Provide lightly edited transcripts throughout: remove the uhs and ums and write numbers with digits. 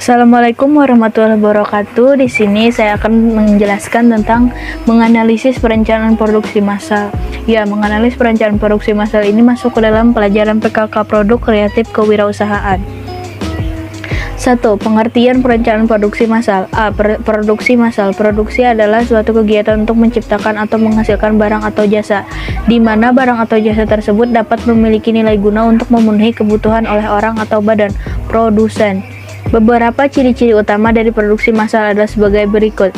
Assalamualaikum warahmatullahi wabarakatuh. Di sini saya akan menjelaskan tentang menganalisis perencanaan produksi massal. Ya, menganalisis perencanaan produksi massal ini masuk ke dalam pelajaran PKK Produk Kreatif Kewirausahaan. 1. Pengertian perencanaan produksi massal. A. Produksi massal. Produksi adalah suatu kegiatan untuk menciptakan atau menghasilkan barang atau jasa, di mana barang atau jasa tersebut dapat memiliki nilai guna untuk memenuhi kebutuhan oleh orang atau badan produsen. Beberapa ciri-ciri utama dari produksi massal adalah sebagai berikut.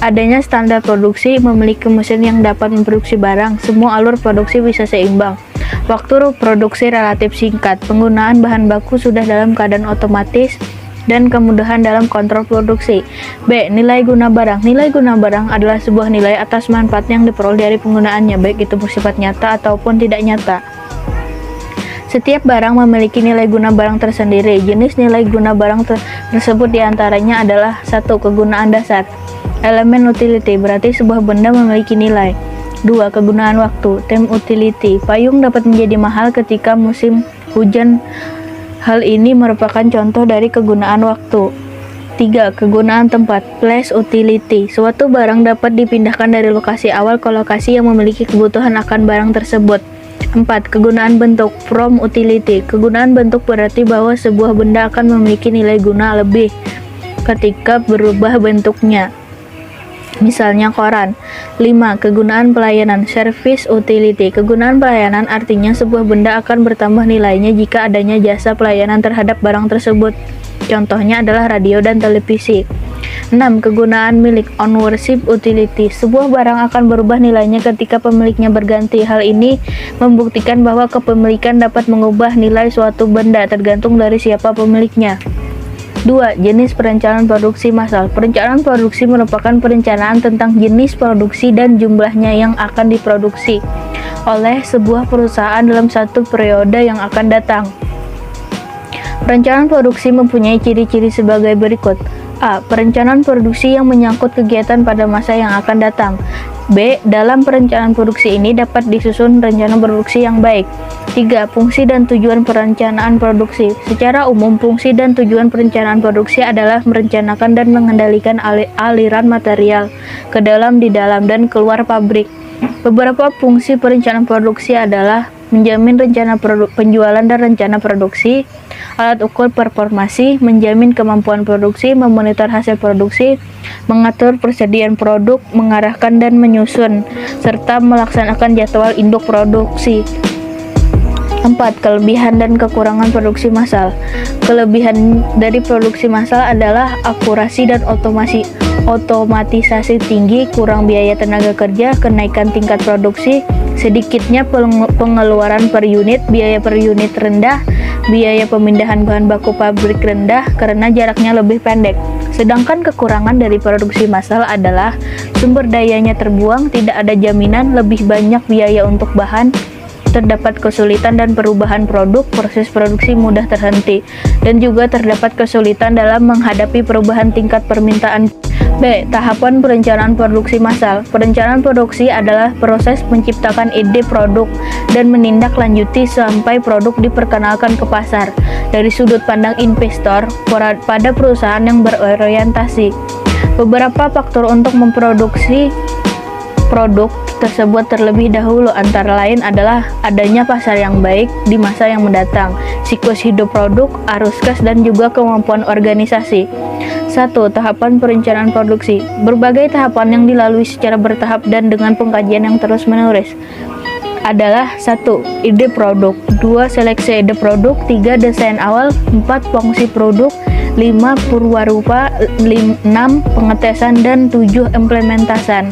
Adanya standar produksi, memiliki mesin yang dapat memproduksi barang, semua alur produksi bisa seimbang. Waktu produksi relatif singkat, penggunaan bahan baku sudah dalam keadaan otomatis, dan kemudahan dalam kontrol produksi. B. Nilai guna barang. Nilai guna barang adalah sebuah nilai atas manfaat yang diperoleh dari penggunaannya, baik itu bersifat nyata ataupun tidak nyata. Setiap barang memiliki nilai guna barang tersendiri. Jenis nilai guna barang tersebut diantaranya adalah 1. Kegunaan dasar. Elemen utility, berarti sebuah benda memiliki nilai. 2. Kegunaan waktu. Time utility. Payung dapat menjadi mahal ketika musim hujan. Hal ini merupakan contoh dari kegunaan waktu. 3. Kegunaan tempat. Place utility. Suatu barang dapat dipindahkan dari lokasi awal ke lokasi yang memiliki kebutuhan akan barang tersebut. 4. Kegunaan bentuk. From utility. Kegunaan bentuk berarti bahwa sebuah benda akan memiliki nilai guna lebih ketika berubah bentuknya. Misalnya koran. 5. Kegunaan pelayanan. Service utility. Kegunaan pelayanan artinya sebuah benda akan bertambah nilainya jika adanya jasa pelayanan terhadap barang tersebut. Contohnya adalah radio dan televisi. 6. Kegunaan milik. Ownership utility. Sebuah barang akan berubah nilainya ketika pemiliknya berganti. Hal ini membuktikan bahwa kepemilikan dapat mengubah nilai suatu benda tergantung dari siapa pemiliknya. 2. Jenis perencanaan produksi massal. Perencanaan produksi merupakan perencanaan tentang jenis produksi dan jumlahnya yang akan diproduksi oleh sebuah perusahaan dalam satu periode yang akan datang. Perencanaan produksi mempunyai ciri-ciri sebagai berikut. A. Perencanaan produksi yang menyangkut kegiatan pada masa yang akan datang. B. Dalam perencanaan produksi ini dapat disusun rencana produksi yang baik. 3. Fungsi dan tujuan perencanaan produksi. Secara umum, fungsi dan tujuan perencanaan produksi adalah merencanakan dan mengendalikan aliran material ke dalam, di dalam, dan keluar pabrik. Beberapa fungsi perencanaan produksi adalah menjamin rencana penjualan dan rencana produksi, alat ukur performasi, menjamin kemampuan produksi, memonitor hasil produksi, mengatur persediaan produk, mengarahkan dan menyusun, serta melaksanakan jadwal induk produksi. 4. Kelebihan dan kekurangan produksi massal. Kelebihan dari produksi massal adalah akurasi dan otomatisasi tinggi, kurang biaya tenaga kerja, kenaikan tingkat produksi, sedikitnya pengeluaran per unit, biaya per unit rendah, biaya pemindahan bahan baku pabrik rendah karena jaraknya lebih pendek. Sedangkan kekurangan dari produksi massal adalah sumber dayanya terbuang, tidak ada jaminan, lebih banyak biaya untuk bahan, terdapat kesulitan dan perubahan produk, proses produksi mudah terhenti, dan juga terdapat kesulitan dalam menghadapi perubahan tingkat permintaan. B. Tahapan perencanaan produksi massal. Perencanaan produksi adalah proses menciptakan ide produk dan menindaklanjuti sampai produk diperkenalkan ke pasar. Dari sudut pandang investor pada perusahaan yang berorientasi, beberapa faktor untuk memproduksi produk tersebut terlebih dahulu antara lain adalah adanya pasar yang baik di masa yang mendatang, siklus hidup produk, arus kas, dan juga kemampuan organisasi. 1. Tahapan perencanaan produksi. Berbagai tahapan yang dilalui secara bertahap dan dengan pengkajian yang terus-menerus adalah 1. Ide produk, 2. Seleksi ide produk, 3. Desain awal, 4. Fungsi produk, 5. Purwarupa, 6. Pengetesan, dan 7. Implementasan.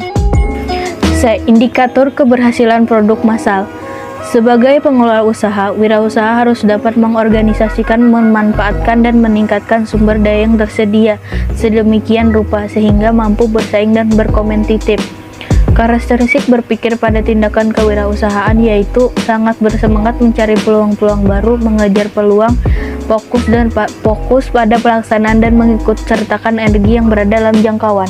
C. Indikator keberhasilan produk massal. Sebagai pengelola usaha, wirausaha harus dapat mengorganisasikan, memanfaatkan, dan meningkatkan sumber daya yang tersedia sedemikian rupa sehingga mampu bersaing dan berkompetitif. Karakteristik berpikir pada tindakan kewirausahaan yaitu sangat bersemangat mencari peluang-peluang baru, mengejar peluang, fokus pada pelaksanaan, dan mengikut sertakan energi yang berada dalam jangkauan.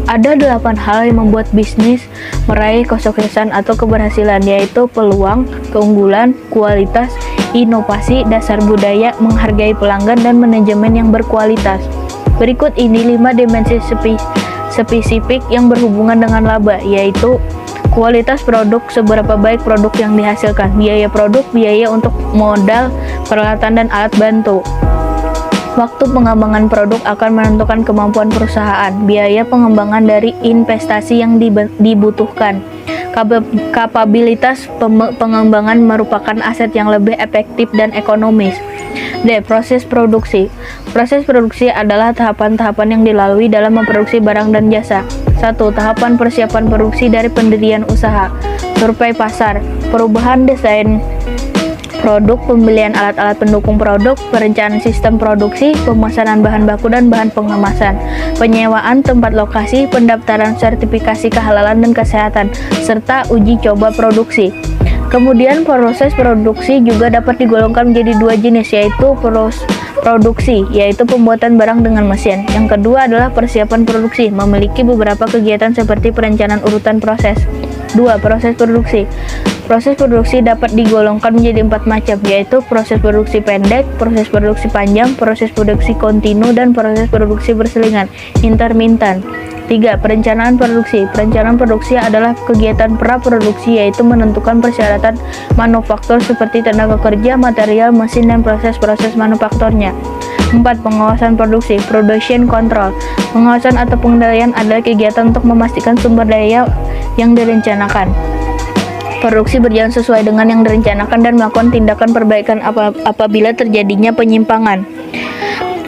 Ada 8 hal yang membuat bisnis meraih kesuksesan atau keberhasilan, yaitu peluang, keunggulan, kualitas, inovasi, dasar budaya, menghargai pelanggan, dan manajemen yang berkualitas. Berikut ini 5 dimensi spesifik yang berhubungan dengan laba, yaitu kualitas produk, seberapa baik produk yang dihasilkan, biaya produk, biaya untuk modal, peralatan, dan alat bantu. Waktu pengembangan produk akan menentukan kemampuan perusahaan, biaya pengembangan dari investasi yang dibutuhkan. Kapabilitas pengembangan merupakan aset yang lebih efektif dan ekonomis. D. Proses produksi. Proses produksi adalah tahapan-tahapan yang dilalui dalam memproduksi barang dan jasa. 1. Tahapan persiapan produksi dari pendirian usaha. Survei pasar, perubahan desain produk, pembelian alat-alat pendukung produk, perencanaan sistem produksi, pemesanan bahan baku dan bahan pengemasan, penyewaan tempat lokasi, pendaftaran sertifikasi kehalalan dan kesehatan, serta uji coba produksi. Kemudian proses produksi juga dapat digolongkan menjadi 2 jenis, yaitu produksi, yaitu pembuatan barang dengan mesin. Yang kedua adalah persiapan produksi, memiliki beberapa kegiatan seperti perencanaan urutan proses. 2. Proses produksi. Proses produksi dapat digolongkan menjadi 4 macam, yaitu proses produksi pendek, proses produksi panjang, proses produksi kontinu, dan proses produksi berselingan, intermittent. 3. Perencanaan produksi. Perencanaan produksi adalah kegiatan pra-produksi, yaitu menentukan persyaratan manufaktur seperti tenaga kerja, material, mesin, dan proses-proses manufakturnya. 4. Pengawasan produksi, production control. Pengawasan atau pengendalian adalah kegiatan untuk memastikan sumber daya yang direncanakan, produksi berjalan sesuai dengan yang direncanakan, dan melakukan tindakan perbaikan apabila terjadinya penyimpangan.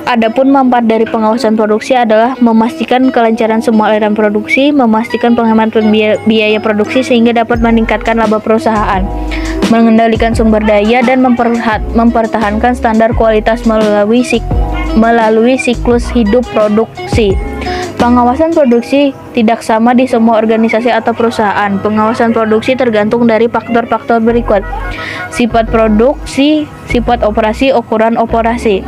Adapun manfaat dari pengawasan produksi adalah memastikan kelancaran semua aliran produksi, memastikan penghematan biaya produksi sehingga dapat meningkatkan laba perusahaan, mengendalikan sumber daya, dan mempertahankan standar kualitas melalui siklus hidup produksi. Pengawasan produksi tidak sama di semua organisasi atau perusahaan. Pengawasan produksi tergantung dari faktor-faktor berikut: sifat produksi, sifat operasi, ukuran operasi.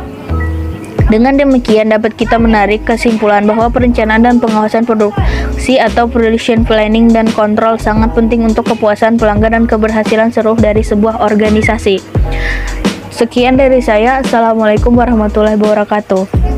Dengan demikian dapat kita menarik kesimpulan bahwa perencanaan dan pengawasan produksi atau production planning dan control sangat penting untuk kepuasan pelanggan dan keberhasilan seluruh dari sebuah organisasi. Sekian dari saya. Assalamualaikum warahmatullahi wabarakatuh.